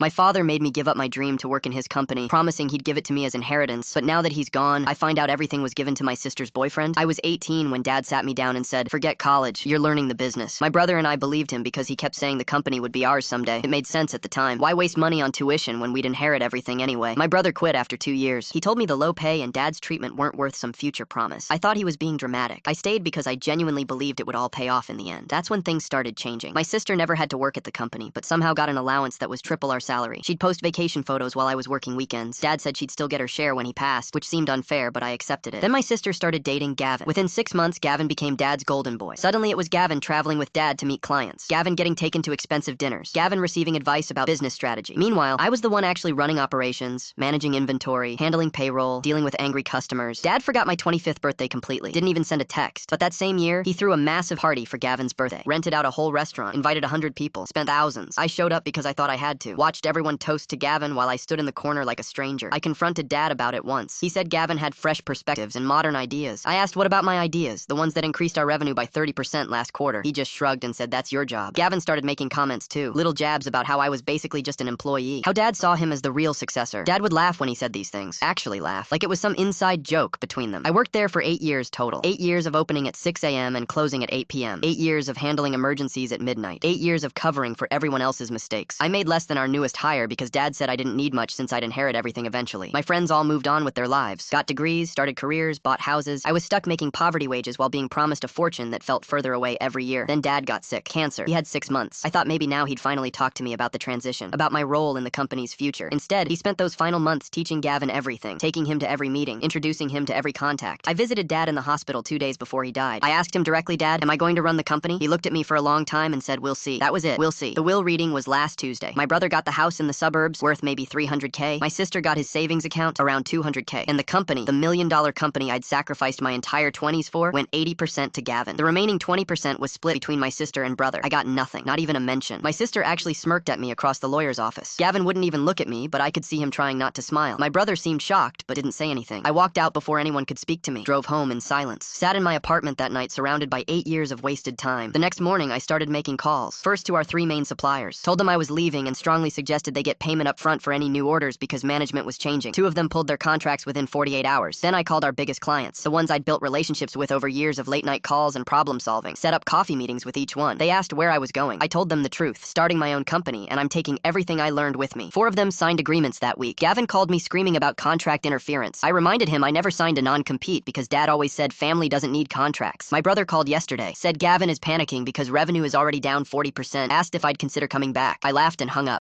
My father made me give up my dream to work in his company, promising he'd give it to me as inheritance, but now that he's gone, I find out everything was given to my sister's boyfriend. I was 18 when Dad sat me down and said, "Forget college, you're learning the business." My brother and I believed him because he kept saying the company would be ours someday. It made sense at the time. Why waste money on tuition when we'd inherit everything anyway? My brother quit after 2 years. He told me the low pay and Dad's treatment weren't worth some future promise. I thought he was being dramatic. I stayed because I genuinely believed it would all pay off in the end. That's when things started changing. My sister never had to work at the company, but somehow got an allowance that was triple our salary. She'd post vacation photos while I was working weekends. Dad said she'd still get her share when he passed, which seemed unfair, but I accepted it. Then my sister started dating Gavin. Within 6 months, Gavin became Dad's golden boy. Suddenly, it was Gavin traveling with Dad to meet clients. Gavin getting taken to expensive dinners. Gavin receiving advice about business strategy. Meanwhile, I was the one actually running operations, managing inventory, handling payroll, dealing with angry customers. Dad forgot my 25th birthday completely. Didn't even send a text. But that same year, he threw a massive party for Gavin's birthday. Rented out a whole restaurant, invited 100 people, spent thousands. I showed up because I thought I had to. Watched everyone toast to Gavin while I stood in the corner like a stranger. I confronted Dad about it once. He said Gavin had fresh perspectives and modern ideas. I asked what about my ideas, the ones that increased our revenue by 30% last quarter. He just shrugged and said, "That's your job." Gavin started making comments too, little jabs about how I was basically just an employee, how Dad saw him as the real successor. Dad would laugh when he said these things, actually laugh, like it was some inside joke between them. I worked there for 8 years total. 8 years of opening at 6 a.m. and closing at 8 p.m. 8 years of handling emergencies at midnight. 8 years of covering for everyone else's mistakes. I made less than our newest hire because Dad said I didn't need much since I'd inherit everything eventually. My friends all moved on with their lives, got degrees, started careers, bought houses. I was stuck making poverty wages while being promised a fortune that felt further away every year. Then Dad got sick, cancer. He had 6 months. I thought maybe now he'd finally talk to me about the transition, about my role in the company's future. Instead, he spent those final months teaching Gavin everything, taking him to every meeting, introducing him to every contact. I visited Dad in the hospital 2 days before he died. I asked him directly, "Dad, am I going to run the company?" He looked at me for a long time and said, "We'll see." That was it. We'll see. The will reading was last Tuesday. My brother got the house in the suburbs, worth maybe 300K. My sister got his savings account, around 200K. And the company, the $1 million company I'd sacrificed my entire 20s for, went 80% to Gavin. The remaining 20% was split between my sister and brother. I got nothing, not even a mention. My sister actually smirked at me across the lawyer's office. Gavin wouldn't even look at me, but I could see him trying not to smile. My brother seemed shocked, but didn't say anything. I walked out before anyone could speak to me, drove home in silence. Sat in my apartment that night surrounded by 8 years of wasted time. The next morning, I started making calls. First to our 3 main suppliers. Told them I was leaving and strongly suggested they get payment up front for any new orders because management was changing. 2 of them pulled their contracts within 48 hours. Then I called our biggest clients, the ones I'd built relationships with over years of late-night calls and problem solving. Set up coffee meetings with each one. They asked where I was going. I told them the truth, starting my own company, and I'm taking everything I learned with me. 4 of them signed agreements that week. Gavin called me screaming about contract interference. I reminded him I never signed a non-compete because Dad always said family doesn't need contracts. My brother called yesterday, said Gavin is panicking because revenue is already down 40%, asked if I'd consider coming back. I laughed and hung up.